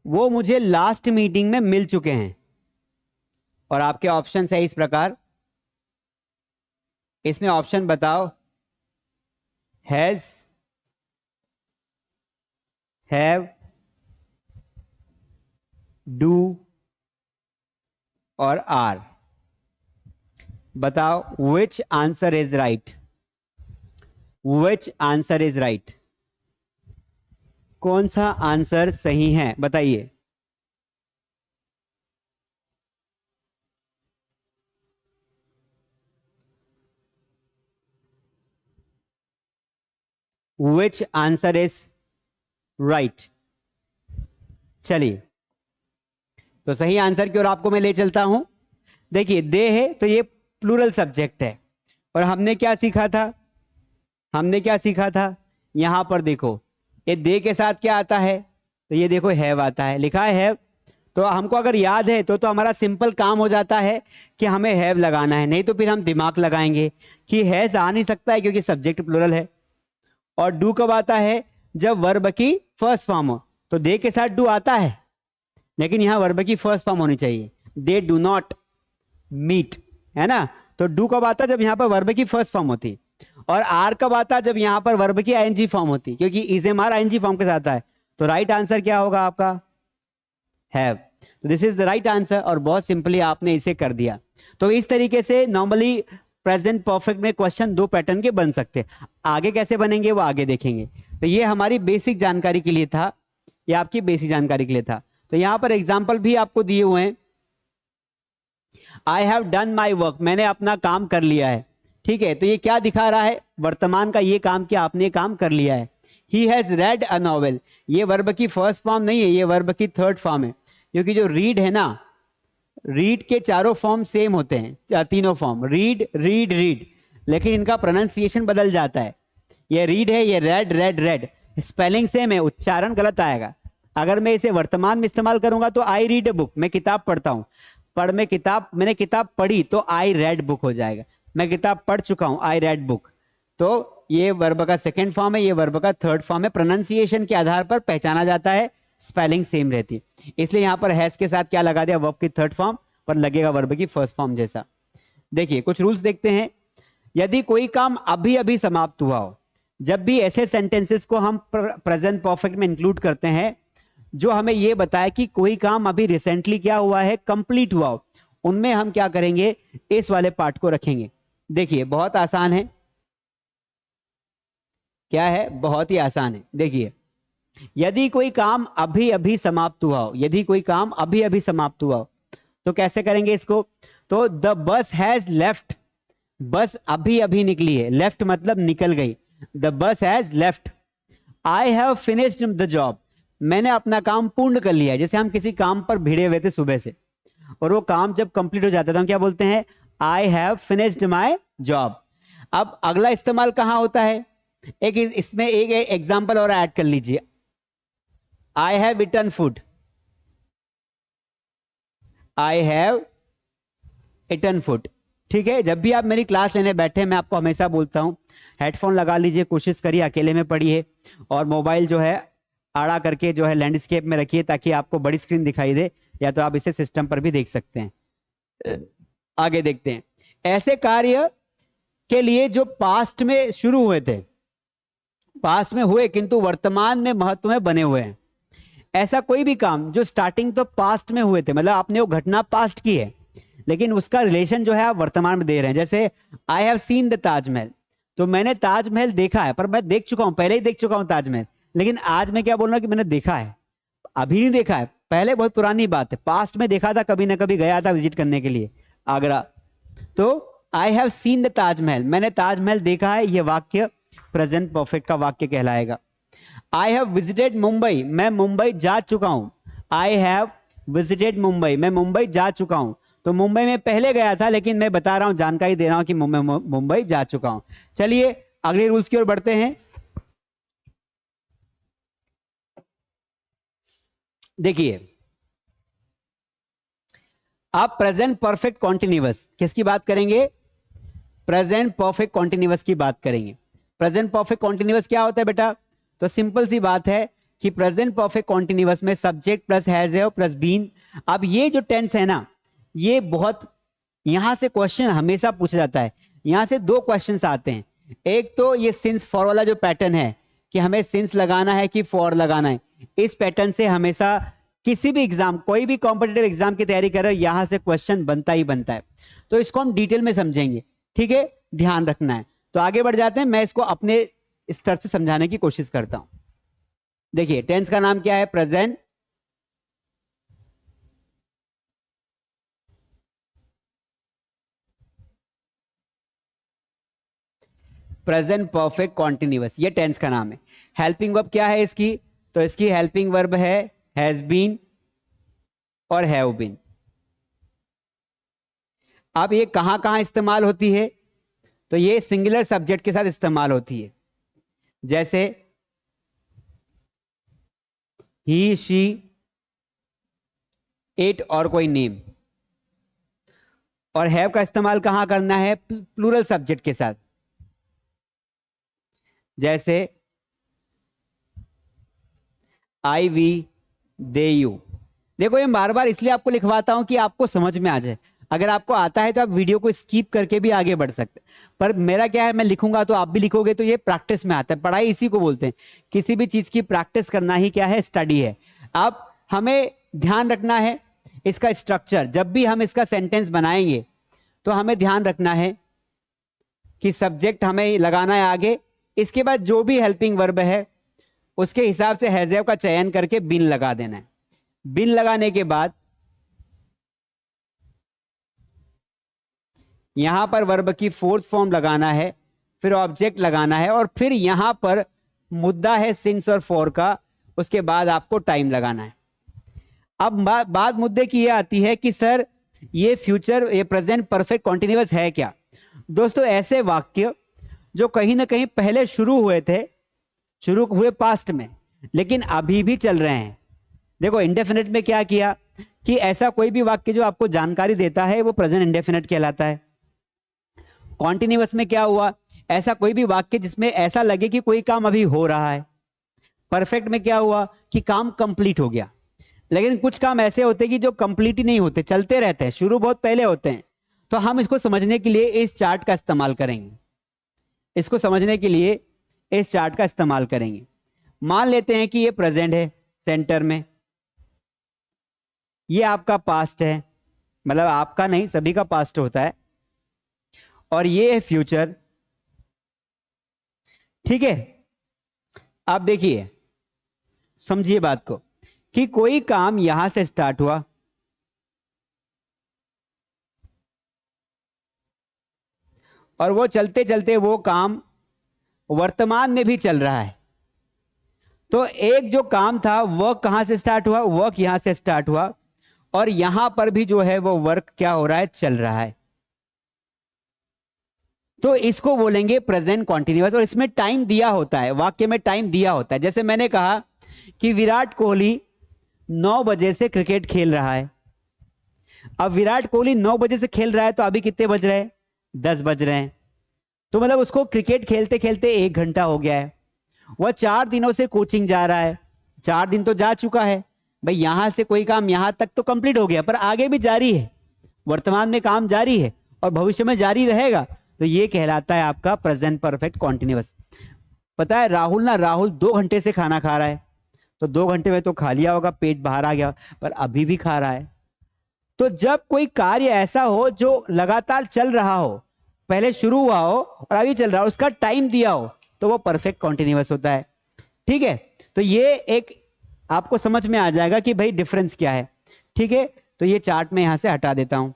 वो मुझे लास्ट मीटिंग में मिल चुके हैं। और आपके ऑप्शन है इस प्रकार, इसमें ऑप्शन बताओ, हैज, हैव, डू और आर। बताओ विच answer is right? Which answer is right? कौन सा आंसर सही है बताइए। विच आंसर इज राइट? चलिए, तो सही आंसर की ओर आपको मैं ले चलता हूं। देखिए, दे है तो ये प्लूरल सब्जेक्ट है, और हमने क्या सीखा था? हमने क्या सीखा था? यहां पर देखो, ये दे के साथ क्या आता है? तो ये देखो हैव आता है, लिखा है हैव। तो हमको अगर याद है तो हमारा सिंपल काम हो जाता है कि हमें हैव लगाना है, नहीं तो फिर हम दिमाग लगाएंगे कि हैज आ नहीं सकता है क्योंकि सब्जेक्ट प्लूरल है। और डू कब आता है? जब वर्ब की फर्स्ट फॉर्म हो। तो दे के साथ डू आता है, लेकिन यहां वर्ब की फर्स्ट फॉर्म होनी चाहिए। दे डू नॉट मीट, है ना। तो डू कब आता, जब यहाँ पर वर्ब की फर्स्ट फॉर्म होती, और आर कब आता, जब यहाँ पर वर्ब की आईएनजी फॉर्म होती, क्योंकि is am are ING form के साथ है। तो राइट आंसर क्या होगा आपका, हैव। तो this is the right answer, और बहुत सिंपली आपने इसे कर दिया। तो इस तरीके से नॉर्मली प्रेजेंट परफेक्ट में क्वेश्चन दो पैटर्न के बन सकते हैं, आगे कैसे बनेंगे वो आगे देखेंगे। तो ये हमारी बेसिक जानकारी के लिए था, ये आपकी बेसिक जानकारी के लिए था। तो यहां पर एग्जाम्पल भी आपको दिए हुए हैं। आई हैव डन माई वर्क, मैंने अपना काम कर लिया है, ठीक है। तो ये क्या दिखा रहा है, वर्तमान का ये काम क्या आपने काम कर लिया है। He has red a novel, ये वर्ब की फर्स्ट फॉर्म नहीं है, ये वर्ब की थर्ड फॉर्म है, क्योंकि जो रीड है ना, रीड के चारों फॉर्म सेम होते हैं, तीनों फॉर्म, रीड रीड रीड, लेकिन इनका प्रोनाउंसिएशन बदल जाता है। ये रीड है, ये red red red, spelling same है, उच्चारण गलत आएगा। अगर मैं इसे वर्तमान में इस्तेमाल करूंगा तो आई रीड अ बुक, मैं किताब पढ़ता हूं, पर मैंने किताब पढ़ी तो आई रेड बुक हो जाएगा। मैं किताब पढ़ चुका हूं, आई रेड बुक। तो ये वर्ब का सेकंड फॉर्म है, ये वर्ब का थर्ड फॉर्म है, प्रोनाउंसिएशन के आधार पर पहचाना जाता है, स्पेलिंग सेम रहती है। इसलिए यहां पर हैज के साथ क्या लगा दिया, वर्ब की थर्ड फॉर्म, पर लगेगा वर्ब की फर्स्ट फॉर्म जैसा। देखिए कुछ रूल्स देखते हैं। यदि कोई काम अभी अभी समाप्त हुआ हो, जब भी ऐसे सेंटेंसेस को हम प्रेजेंट परफेक्ट में इंक्लूड करते हैं जो हमें यह बताए कि कोई काम अभी रिसेंटली क्या हुआ है, कंप्लीट हुआ हो, उनमें हम क्या करेंगे, इस वाले पार्ट को रखेंगे। देखिए बहुत आसान है, क्या है, बहुत ही आसान है। देखिए यदि कोई काम अभी अभी समाप्त हुआ हो, यदि कोई काम अभी अभी समाप्त हुआ हो, तो कैसे करेंगे इसको। तो द बस हैज लेफ्ट, बस अभी अभी निकली है, लेफ्ट मतलब निकल गई, the bus has left. I have finished the job, मैंने अपना काम पूर्ण कर लिया है। जैसे हम किसी काम पर भिड़े हुए थे सुबह से, और वो काम जब कंप्लीट हो जाता है तो हम क्या बोलते हैं, I have finished my job. अब अगला इस्तेमाल कहां होता है, एक इसमें एक एग्जांपल और ऐड कर लीजिए, I have eaten food, I have eaten food. ठीक है, जब भी आप मेरी क्लास लेने बैठे, मैं आपको हमेशा बोलता हूं हेडफोन लगा लीजिए, कोशिश करिए अकेले में पढ़िए, और मोबाइल जो है आड़ा करके जो है लैंडस्केप में रखिए, ताकि आपको बड़ी स्क्रीन दिखाई दे, या तो आप इसे सिस्टम पर भी देख सकते हैं। आगे देखते हैं, ऐसे कार्य के लिए जो पास्ट में शुरू हुए थे, पास्ट में हुए किंतु वर्तमान में महत्व में बने हुए हैं। ऐसा कोई भी काम जो स्टार्टिंग तो पास्ट में हुए थे, मतलब आपने वो घटना पास्ट की है, लेकिन उसका रिलेशन जो है आप वर्तमान में दे रहे हैं। जैसे I have seen the Taj Mahal, तो मैंने ताजमहल देखा है, पर मैं देख चुका हूं, पहले ही देख चुका हूं ताजमहल, लेकिन आज मैं क्या बोल रहा हूं कि मैंने देखा है, अभी नहीं देखा है, पहले बहुत पुरानी बात है, पास्ट में देखा था, कभी ना कभी गया था विजिट करने के लिए आगरा। तो I have seen the Taj Mahal, मैंने ताजमहल देखा है, यह वाक्य प्रेजेंट परफेक्ट का वाक्य कहलाएगा। आई हैव विजिटेड मुंबई, मैं मुंबई जा चुका हूं, आई हैव विजिटेड मुंबई, मैं मुंबई जा चुका हूं। तो मुंबई में पहले गया था, लेकिन मैं बता रहा हूं, जानकारी दे रहा हूं कि मुंबई जा चुका हूं। चलिए अगले रूल्स की ओर बढ़ते हैं। देखिए आप प्रेजेंट परफेक्ट कॉन्टिन्यूअस किसकी बात करेंगे, प्रेजेंट परफेक्ट कॉन्टिन्यूअस की बात करेंगे। प्रेजेंट परफेक्ट कॉन्टिन्यूअस क्या होता है बेटा, तो सिंपल सी बात है कि प्रेजेंट परफेक्ट कॉन्टिन्यूअस में subject plus has have plus been. अब ये जो टेंस है ना, ये बहुत, यहां से क्वेश्चन हमेशा पूछा जाता है, यहां से दो क्वेश्चंस आते हैं। एक तो ये सिंस फॉर वाला जो पैटर्न है कि हमें सिंस लगाना है कि फॉर लगाना है, इस पैटर्न से हमेशा किसी भी एग्जाम, कोई भी कॉम्पिटिटिव एग्जाम की तैयारी कर रहे हो, यहां से क्वेश्चन बनता ही बनता है। तो इसको हम डिटेल में समझेंगे, ठीक है, ध्यान रखना है। तो आगे बढ़ जाते हैं, मैं इसको अपने स्तर से समझाने की कोशिश करता हूं। देखिए टेंस का नाम क्या है, प्रेजेंट प्रेजेंट परफेक्ट कॉन्टिन्यूअस, ये टेंस का नाम है। हेल्पिंग वर्ब क्या है इसकी, तो इसकी हेल्पिंग वर्ब है हैज बीन और हैव बीन। अब ये कहां कहां इस्तेमाल होती है, तो ये सिंगुलर सब्जेक्ट के साथ इस्तेमाल होती है, जैसे ही शी इट और कोई नेम। और हैव का इस्तेमाल कहां करना है, प्लूरल सब्जेक्ट के साथ, जैसे आई वी दे यू। देखो ये बार बार इसलिए आपको लिखवाता हूं कि आपको समझ में आ जाए, अगर आपको आता है तो आप वीडियो को स्किप करके भी आगे बढ़ सकते हैं, पर मेरा क्या है, मैं लिखूंगा तो आप भी लिखोगे, तो ये प्रैक्टिस में आता है। पढ़ाई इसी को बोलते हैं, किसी भी चीज की प्रैक्टिस करना ही क्या है, स्टडी है। अब हमें ध्यान रखना है इसका स्ट्रक्चर, जब भी हम इसका सेंटेंस बनाएंगे तो हमें ध्यान रखना है कि सब्जेक्ट हमें लगाना है आगे, इसके बाद जो भी हेल्पिंग वर्ब है उसके हिसाब से हैज़ हैव का चयन करके बिन लगा देना है। बिन लगाने के बाद यहां पर वर्ब की फोर्थ फॉर्म लगाना है, फिर ऑब्जेक्ट लगाना है, और फिर यहां पर मुद्दा है सिंस और फॉर का, उसके बाद आपको टाइम लगाना है। अब बात मुद्दे की यह आती है कि सर ये फ्यूचर, ये प्रेजेंट परफेक्ट कॉन्टिन्यूअस है क्या? दोस्तों ऐसे वाक्य जो कहीं ना कहीं पहले शुरू हुए पास्ट में, लेकिन अभी भी चल रहे हैं। देखो इंडेफिनिट में क्या किया कि ऐसा कोई भी वाक्य जो आपको जानकारी देता है वो प्रेजेंट इंडेफिनिट कहलाता है। कॉन्टिन्यूअस में क्या हुआ, ऐसा कोई भी वाक्य जिसमें ऐसा लगे कि कोई काम अभी हो रहा है। परफेक्ट में क्या हुआ कि काम कंप्लीट हो गया। लेकिन कुछ काम ऐसे होते हैं कि जो कंप्लीट ही नहीं होते, चलते रहते हैं, शुरू बहुत पहले होते हैं। तो हम इसको समझने के लिए इस चार्ट का इस्तेमाल करेंगे। इसको समझने के लिए इस चार्ट का इस्तेमाल करेंगे। मान लेते हैं कि ये प्रेजेंट है सेंटर में, ये आपका पास्ट है, मतलब आपका नहीं सभी का पास्ट होता है, और ये है फ्यूचर। ठीक है, आप देखिए, समझिए बात को कि कोई काम यहां से स्टार्ट हुआ और वो चलते चलते वो काम वर्तमान में भी चल रहा है। तो एक जो काम था वर्क कहां से स्टार्ट हुआ, वर्क यहां से स्टार्ट हुआ, और यहां पर भी जो है वो वर्क क्या हो रहा है, चल रहा है। तो इसको बोलेंगे प्रेजेंट कॉन्टिन्यूअस, और इसमें टाइम दिया होता है, वाक्य में टाइम दिया होता है। जैसे मैंने कहा कि विराट कोहली 9 बजे से क्रिकेट खेल रहा है। अब विराट कोहली 9 बजे से खेल रहा है, तो अभी कितने बज रहे हैं, 10 बज रहे हैं। तो मतलब उसको क्रिकेट खेलते खेलते 1 घंटा हो गया है। वह 4 दिनों से कोचिंग जा रहा है, 4 दिन तो जा चुका है भाई, यहां से कोई काम यहां तक तो कंप्लीट हो गया, पर आगे भी जारी है, वर्तमान में काम जारी है और भविष्य में जारी रहेगा। तो ये कहलाता है आपका प्रेजेंट परफेक्ट कॉन्टिन्यूअस। पता है राहुल 2 घंटे से खाना खा रहा है, तो 2 घंटे में तो खा लिया होगा, पेट बाहर आ गया, पर अभी भी खा रहा है। तो जब कोई कार्य ऐसा हो जो लगातार चल रहा हो, पहले शुरू हुआ हो और अभी चल रहा हो, उसका टाइम दिया हो, तो वो परफेक्ट कॉन्टिन्यूअस होता है। ठीक है, तो ये एक आपको समझ में आ जाएगा कि भाई डिफरेंस क्या है। ठीक है, तो ये चार्ट में यहां से हटा देता हूं।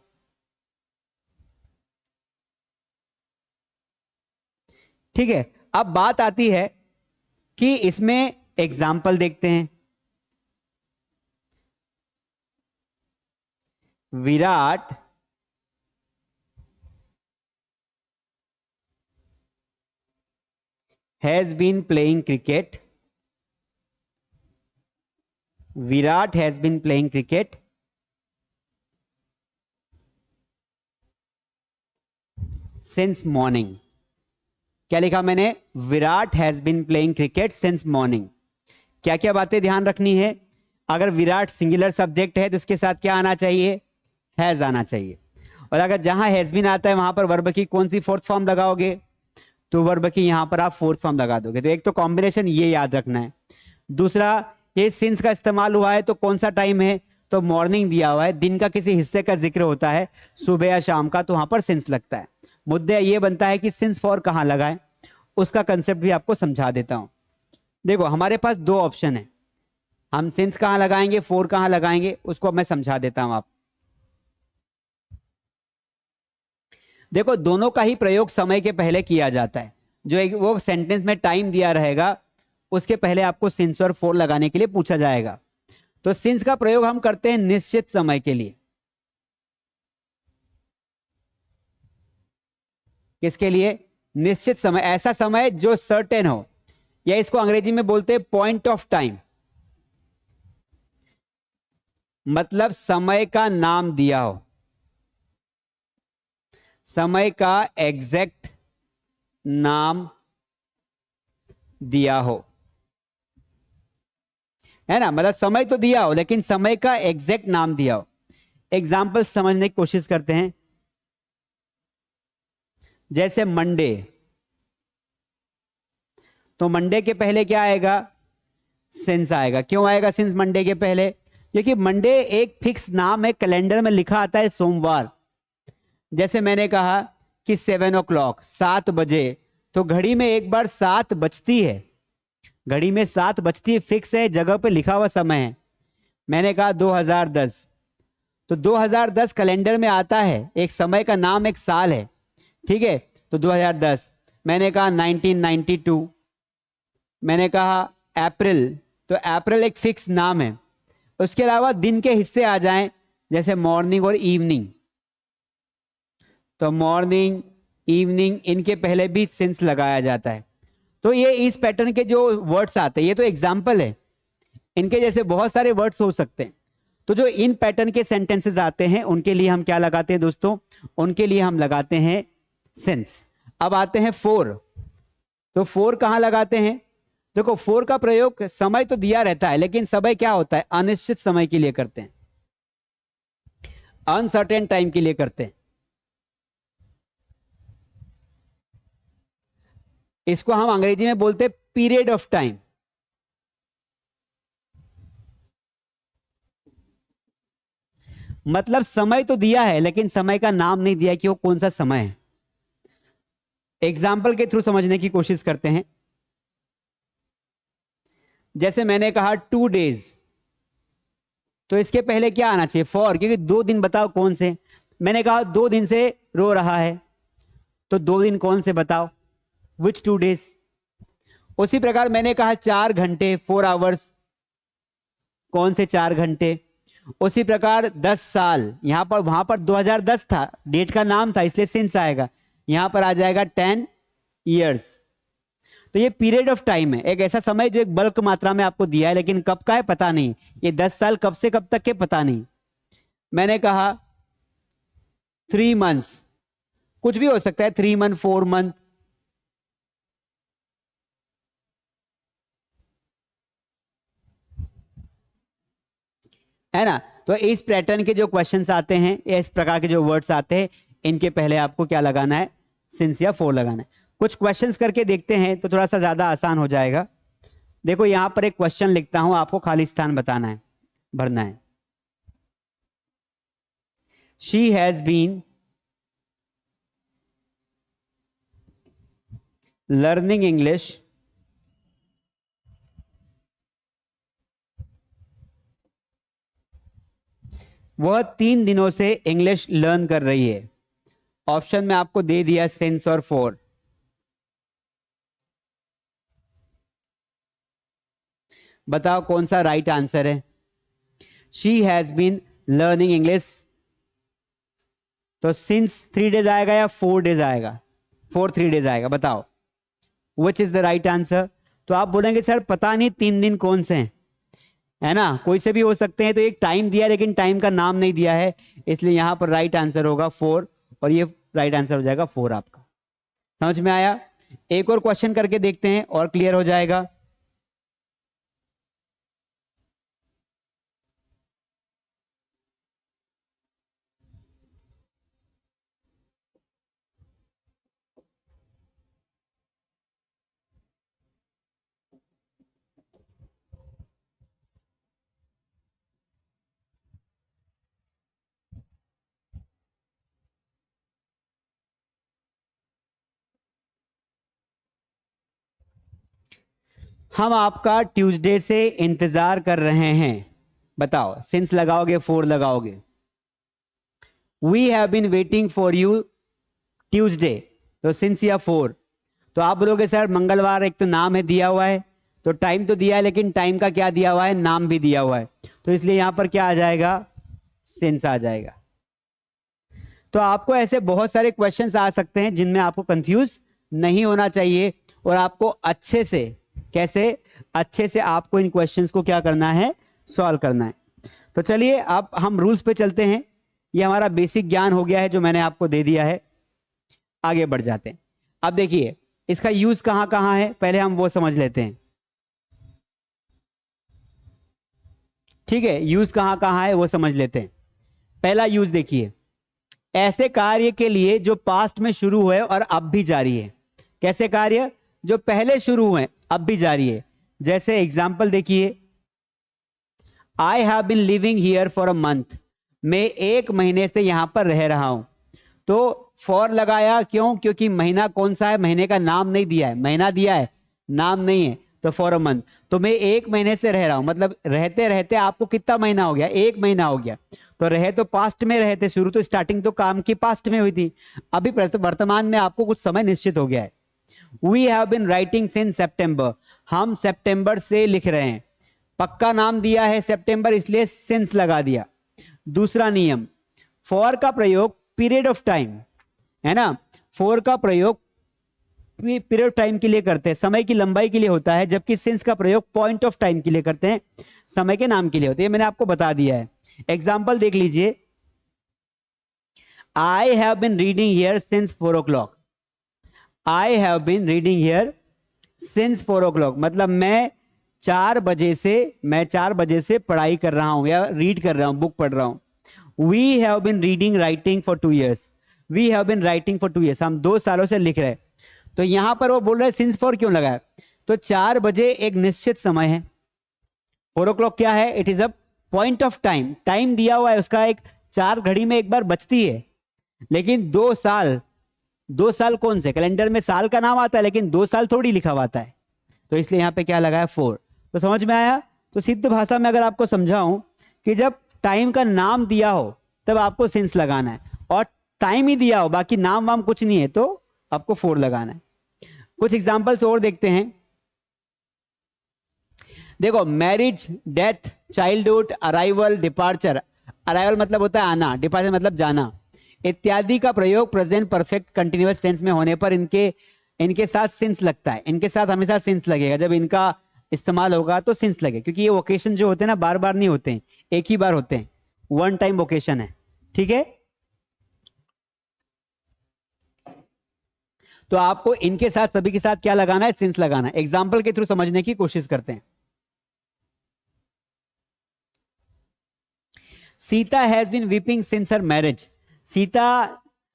ठीक है, अब बात आती है कि इसमें एग्जाम्पल देखते हैं। Virat has been playing cricket. Virat has been playing cricket since morning. क्या लिखा मैंने, Virat has been playing cricket since morning. क्या क्या बातें ध्यान रखनी है, अगर विराट सिंगुलर सब्जेक्ट है तो उसके साथ क्या आना चाहिए, हैज आना चाहिए। और अगर जहां हैज बीन आता है वहां पर वर्ब की कौन सी फोर्थ फॉर्म लगाओगे, तो वर्ब की यहां पर आप फोर्थ फॉर्म लगा दोगे। तो एक तो कॉम्बिनेशन ये याद रखना है। दूसरा, ये सिंस का इस्तेमाल हुआ है तो कौन सा टाइम है, तो मॉर्निंग दिया हुआ है, दिन का किसी हिस्से का जिक्र होता है, सुबह या शाम का, तो वहां पर सिंस लगता है। मुद्दे ये बनता है कि सिंस फॉर कहां लगाएं, उसका कंसेप्ट भी आपको समझा देता हूं। देखो हमारे पास 2 ऑप्शन है, हम सिंस कहां लगाएंगे, फॉर कहां लगाएंगे, उसको मैं समझा देता हूं। आप देखो दोनों का ही प्रयोग समय के पहले किया जाता है। जो एक वो सेंटेंस में टाइम दिया रहेगा उसके पहले आपको सिंस और फॉर लगाने के लिए पूछा जाएगा। तो सिंस का प्रयोग हम करते हैं निश्चित समय के लिए। किसके लिए, निश्चित समय, ऐसा समय जो सर्टेन हो, या इसको अंग्रेजी में बोलते हैं पॉइंट ऑफ टाइम, मतलब समय का नाम दिया हो, समय का एग्जैक्ट नाम दिया हो, है ना, मतलब समय तो दिया हो लेकिन समय का एग्जैक्ट नाम दिया हो। एग्जाम्पल समझने की कोशिश करते हैं। जैसे मंडे, तो मंडे के पहले क्या आएगा? सिंस आएगा। क्यों आएगा सिंस मंडे के पहले? क्योंकि मंडे एक फिक्स नाम है, कैलेंडर में लिखा आता है सोमवार। जैसे मैंने कहा कि 7 o'clock, 7 बजे, तो घड़ी में एक बार 7 बजती है, घड़ी में 7 बजती है, फिक्स है, जगह पे लिखा हुआ समय है। मैंने कहा 2010, तो 2010 कैलेंडर में आता है, एक समय का नाम एक साल है, ठीक है, तो 2010। मैंने कहा 1992, मैंने कहा अप्रैल, तो अप्रैल एक फिक्स नाम है। उसके अलावा दिन के हिस्से आ जाएं, जैसे मॉर्निंग और इवनिंग, तो मॉर्निंग, इवनिंग, इनके पहले भी सिंस लगाया जाता है। तो ये इस पैटर्न के जो वर्ड्स आते हैं, ये तो एग्जाम्पल है, इनके जैसे बहुत सारे वर्ड्स हो सकते हैं। तो जो इन पैटर्न के सेंटेंसेस आते हैं उनके लिए हम क्या लगाते हैं दोस्तों? उनके लिए हम लगाते हैं सिंस। अब आते हैं फोर, तो फोर कहां लगाते हैं? देखो, फोर का प्रयोग समय तो दिया रहता है, लेकिन समय क्या होता है? अनिश्चित समय के लिए करते हैं, अनसर्टेन टाइम के लिए करते हैं। इसको हम अंग्रेजी में बोलते हैं पीरियड ऑफ टाइम। मतलब समय तो दिया है, लेकिन समय का नाम नहीं दिया कि वो कौन सा समय है। एग्जाम्पल के थ्रू समझने की कोशिश करते हैं। जैसे मैंने कहा 2 days, तो इसके पहले क्या आना चाहिए? फॉर, क्योंकि 2 दिन बताओ कौन से। मैंने कहा 2 दिन से रो रहा है, तो 2 दिन कौन से बताओ? विच 2 days। उसी प्रकार मैंने कहा 4 घंटे, 4 hours, कौन से 4 घंटे। उसी प्रकार 10 साल, यहां पर वहां पर 2010 था, डेट का नाम था, इसलिए सिंस आएगा। यहां पर आ जाएगा 10 years। तो ये पीरियड ऑफ टाइम है, एक ऐसा समय जो एक बल्क मात्रा में आपको दिया है, लेकिन कब का है पता नहीं। ये 10 साल कब से कब तक के पता नहीं। मैंने कहा 3 months, कुछ भी हो सकता है, 3 month, 4 month। है ना? तो इस पैटर्न के जो क्वेश्चंस आते हैं, इस प्रकार के जो वर्ड्स आते हैं, इनके पहले आपको क्या लगाना है? सिंस या फोर लगाना है। कुछ क्वेश्चंस करके देखते हैं तो थोड़ा सा ज्यादा आसान हो जाएगा। देखो, यहां पर एक क्वेश्चन लिखता हूं, आपको खाली स्थान बताना है, भरना है। She has been learning English वह 3 दिनों से इंग्लिश लर्न कर रही है। ऑप्शन में आपको दे दिया सिंस और फोर। बताओ कौन सा राइट आंसर है? She has been learning English, तो सिंस 3 days आएगा या 4 days आएगा? 3 days आएगा। बताओ which is the right answer? तो आप बोलेंगे सर पता नहीं 3 दिन कौन से हैं, है ना, कोई से भी हो सकते हैं। तो एक टाइम दिया, लेकिन टाइम का नाम नहीं दिया है, इसलिए यहां पर राइट आंसर होगा 4, और ये राइट आंसर हो जाएगा 4 आपका। समझ में आया? एक और क्वेश्चन करके देखते हैं और क्लियर हो जाएगा। हम आपका ट्यूसडे से इंतजार कर रहे हैं। बताओ, सिंस लगाओगे, फोर लगाओगे? We have been waiting for you Tuesday, तो सिंस या फोर। तो आप बोलोगे सर मंगलवार एक तो नाम है दिया हुआ है, तो टाइम तो दिया है, लेकिन टाइम का क्या दिया हुआ है? नाम भी दिया हुआ है, तो इसलिए यहां पर क्या आ जाएगा? सिंस आ जाएगा। तो आपको ऐसे बहुत सारे क्वेश्चंस आ सकते हैं जिनमें आपको कंफ्यूज नहीं होना चाहिए, और आपको अच्छे से, कैसे अच्छे से आपको इन क्वेश्चंस को क्या करना है? सॉल्व करना है। तो चलिए अब हम रूल्स पे चलते हैं। ये हमारा बेसिक ज्ञान हो गया है जो मैंने आपको दे दिया है। आगे बढ़ जाते हैं। अब देखिए इसका यूज कहां कहां है, पहले हम वो समझ लेते हैं। ठीक है, यूज कहां कहां है वो समझ लेते हैं। पहला यूज देखिए, ऐसे कार्य के लिए जो पास्ट में शुरू हुए और अब भी जारी है। कैसे कार्य? जो पहले शुरू हुए अब भी जारी है। जैसे एग्जाम्पल देखिए, I have been living here for a month, मैं 1 महीने से यहां पर रह रहा हूं। तो फॉर लगाया, क्यों? क्योंकि महीना कौन सा है, महीने का नाम नहीं दिया है, महीना दिया है, नाम नहीं है, तो फॉर अ मंथ। तो मैं 1 महीने से रह रहा हूं, मतलब रहते रहते आपको कितना महीना हो गया? 1 महीना हो गया। तो रहे तो पास्ट में रहे थे, शुरू तो स्टार्टिंग तो काम की पास्ट में हुई थी, अभी वर्तमान में आपको कुछ समय निश्चित हो गया है। We have been writing since September, हम सितंबर से लिख रहे हैं, पक्का नाम दिया है सितंबर, इसलिए सिंस लगा दिया। दूसरा नियम, फॉर का प्रयोग पीरियड ऑफ टाइम, है ना, फॉर का प्रयोग पीरियड ऑफ टाइम के लिए करते हैं, समय की लंबाई के लिए होता है, जबकि सिंस का प्रयोग पॉइंट ऑफ टाइम के लिए करते हैं, समय के नाम के लिए होते हैं। मैंने आपको बता दिया है। एग्जाम्पल देख लीजिए, I have been reading here since 4 o'clock, I have been reading here since 4 o'clock, मतलब मैं 4 बजे से पढ़ाई कर रहा हूं या रीड कर रहा हूं, बुक पढ़ रहा हूं। We have been reading writing for 2 years, we have been writing for 2 years, हम 2 सालों से लिख रहे हैं। तो यहां पर वो बोल रहे हैं सिंस फॉर क्यों लगाया? तो 4 बजे एक निश्चित समय है, 4 o'clock क्या है? It is a point of time, time दिया हुआ है उसका, एक 4 घड़ी में एक बार बचती है। लेकिन 2 साल, 2 साल कौन से? कैलेंडर में साल का नाम आता है, लेकिन 2 साल थोड़ी लिखा हुआ आता है, तो इसलिए यहां पे क्या लगाया? 4। तो समझ में आया? तो सिद्ध भाषा में अगर आपको समझाऊं कि जब टाइम का नाम दिया हो तब आपको सिंस लगाना है, और टाइम ही दिया हो, बाकी नाम वाम कुछ नहीं है, तो आपको 4 लगाना है। कुछ एग्जांपल्स और देखते हैं। देखो, marriage, death, childhood, arrival, departure, arrival मतलब होता है आना, डिपार्चर मतलब जाना, इत्यादि का प्रयोग प्रेजेंट परफेक्ट कंटिन्यूअस टेंस में होने पर इनके साथ सिंस लगता है। इनके साथ हमेशा सिंस लगेगा, जब इनका इस्तेमाल होगा तो सिंस लगे, क्योंकि ये वोकेशन जो होते हैं ना, बार बार नहीं होते हैं, एक ही बार होते हैं, वन टाइम वोकेशन है। ठीक है, तो आपको इनके साथ, सभी के साथ क्या लगाना है? सिंस लगाना है। एग्जाम्पल के थ्रू समझने की कोशिश करते हैं। Sita has been weeping since her marriage, Sita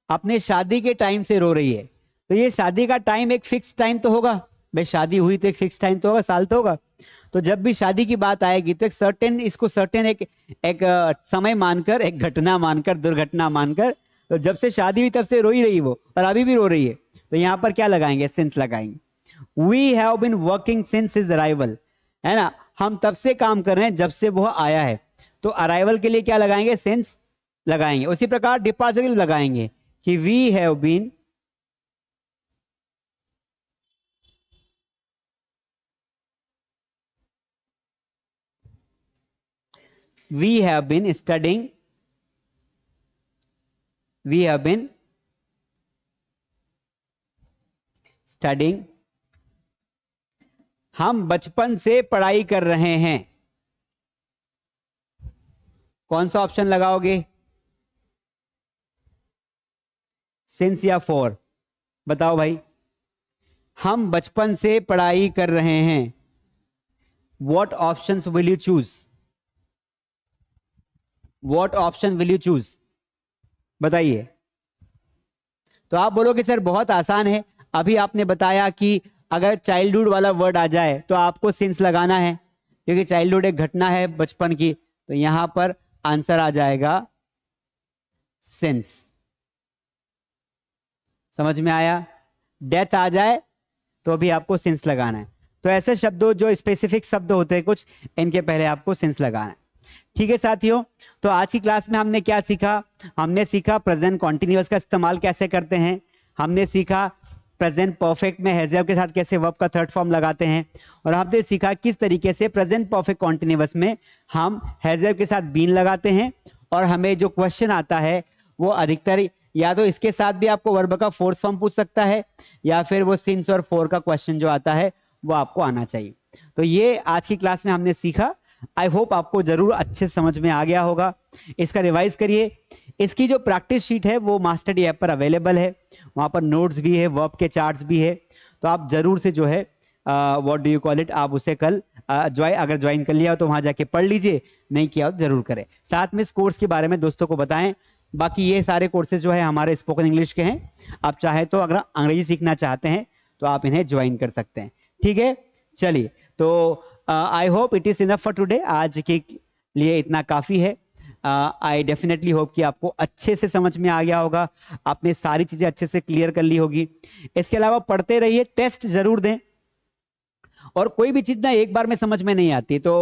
अपने शादी के टाइम से रो रही है। तो ये शादी का टाइम एक फिक्स टाइम तो होगा भाई, शादी हुई तो एक फिक्स टाइम तो होगा, साल तो होगा। तो जब भी शादी की बात आएगी तो एक सर्टेन, इसको सर्टेन एक समय मानकर, एक घटना मानकर, दुर्घटना मानकर, तो जब से शादी हुई तब से रो ही रही वो, और अभी भी रो रही है, तो यहां पर क्या लगाएंगे? सिंस लगाएंगे। We have been working since his arrival, है ना, हम तब से काम कर रहे हैं जब से वो आया है, तो अराइवल के लिए क्या लगाएंगे? सिंस लगाएंगे। उसी प्रकार डिपार्चर के लिए लगाएंगे कि we have been studying, we have been studying, हम बचपन से पढ़ाई कर रहे हैं। कौन सा ऑप्शन लगाओगे? सिंस या फॉर? बताओ भाई। हम बचपन से पढ़ाई कर रहे हैं, what option will you choose? What option will you choose? बताइए। तो आप बोलोगे सर बहुत आसान है, अभी आपने बताया कि अगर चाइल्डहुड वाला वर्ड आ जाए तो आपको सिंस लगाना है, क्योंकि चाइल्डहुड एक घटना है बचपन की, तो यहां पर आंसर आ जाएगा सिंस। समझ में आया? डेथ आ जाए तो भी आपको सिंस लगाना है। तो ऐसे शब्दों, जो स्पेसिफिक शब्द होते हैं कुछ, इनके पहले आपको सिंस लगाना है। ठीक है साथियों, तो आज की क्लास में हमने क्या सीखा? हमने सीखा प्रेजेंट कॉन्टिन्यूअस का इस्तेमाल कैसे करते हैं, हमने सीखा प्रेजेंट परफेक्ट में हैजर्व के साथ कैसे वर्ब का थर्ड फॉर्म लगाते हैं, और हमने सीखा किस तरीके से प्रेजेंट परफेक्ट कॉन्टिन्यूअस में हम हैजर्व के साथ बीन लगाते हैं, और हमें जो क्वेश्चन आता है वो अधिकतर या तो इसके साथ भी आपको वर्ब का फोर्थ फॉर्म पूछ सकता है, या फिर वो सिंस और फॉर का क्वेश्चन जो आता है वो आपको आना चाहिए। तो ये आज की क्लास में हमने सीखा। आई होप आपको जरूर अच्छे समझ में आ गया होगा। इसका रिवाइज करिए। इसकी जो प्रैक्टिस शीट है वो मास्टर डी ऐप पर अवेलेबल है, वहाँ पर नोट्स भी है, वर्ब के चार्ट्स भी है, तो आप जरूर से जो है what do you call it, आप उसे कल अगर ज्वाइन कर लिया हो तो वहां जाके पढ़ लीजिए, नहीं किया हो तो जरूर करें। साथ में इस कोर्स के बारे में दोस्तों को बताएं। बाकी ये सारे कोर्सेज जो है हमारे स्पोकन इंग्लिश के हैं, आप चाहे तो अगर अंग्रेजी सीखना चाहते हैं तो आप इन्हें ज्वाइन कर सकते हैं। ठीक है, चलिए, तो I hope it is enough for today, आज के लिए इतना काफी है। आई डेफिनेटली होप कि आपको अच्छे से समझ में आ गया होगा, आपने सारी चीजें अच्छे से क्लियर कर ली होगी। इसके अलावा पढ़ते रहिए, टेस्ट जरूर दें, और कोई भी चीज ना एक बार में समझ में नहीं आती तो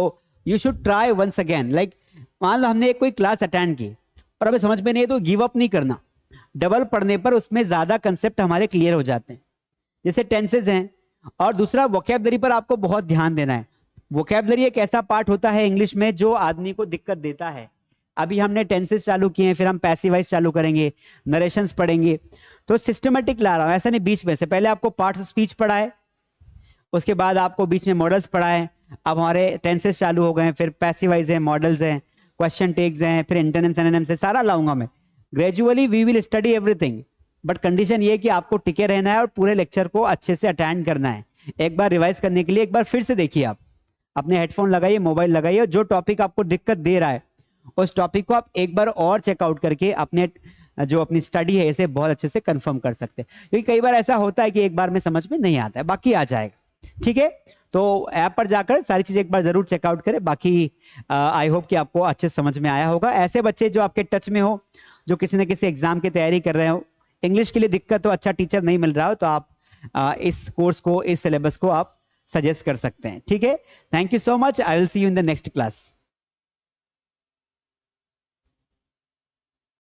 you should try once again. Like मान लो हमने एक कोई क्लास अटेंड की और हमें समझ में नहीं है तो गिव अप नहीं करना, डबल पढ़ने पर उसमें ज्यादा कंसेप्ट हमारे क्लियर हो जाते हैं। जैसे टेंसेज हैं, और दूसरा वोकैबुलरी पर आपको बहुत ध्यान देना है। वोकैबुलरी एक ऐसा पार्ट होता है इंग्लिश में जो आदमी को दिक्कत देता है। अभी हमने टेंसेस चालू किए हैं, फिर हम पैसिव वॉइस चालू करेंगे, नरेशंस पढ़ेंगे, तो सिस्टमेटिक ला रहा हूं, ऐसा नहीं बीच में से। पहले आपको पार्ट्स ऑफ स्पीच पढ़ाए, उसके बाद आपको बीच में मॉडल्स पढ़ाए, अब हमारे टेंसेस चालू हो गए हैं, फिर पैसिव वॉइस है, मॉडल्स हैं, क्वेश्चन टेक्स हैं, फिर एंटोनिम्स एंटोनिम्स से सारा लाऊंगा मैं। Gradually we will study everything, but condition ये कि आपको टिके रहना है और पूरे लेक्चर को अच्छे से अटेंड करना है। एक बार रिवाइज करने के लिए एक बार फिर से देखिए, आप अपने हेडफोन लगाइए, मोबाइल लगाइए, जो टॉपिक आपको दिक्कत दे रहा है उस टॉपिक को आप एक बार और चेकआउट करके अपने जो अपनी स्टडी है इसे बहुत अच्छे से कंफर्म कर सकते हैं। क्योंकि कई बार ऐसा होता है कि एक बार में समझ में नहीं आता है, बाकी आ जाएगा। ठीक है, तो ऐप पर जाकर सारी चीजें एक बार जरूर चेकआउट करें। बाकी आई होप कि आपको अच्छे समझ में आया होगा। ऐसे बच्चे जो आपके टच में हो, जो किसी न किसी एग्जाम की तैयारी कर रहे हो, इंग्लिश के लिए दिक्कत हो, अच्छा टीचर नहीं मिल रहा हो, तो आप इस कोर्स को, इस सिलेबस को आप सजेस्ट कर सकते हैं। ठीक है, thank you so much, I will see you in the next class.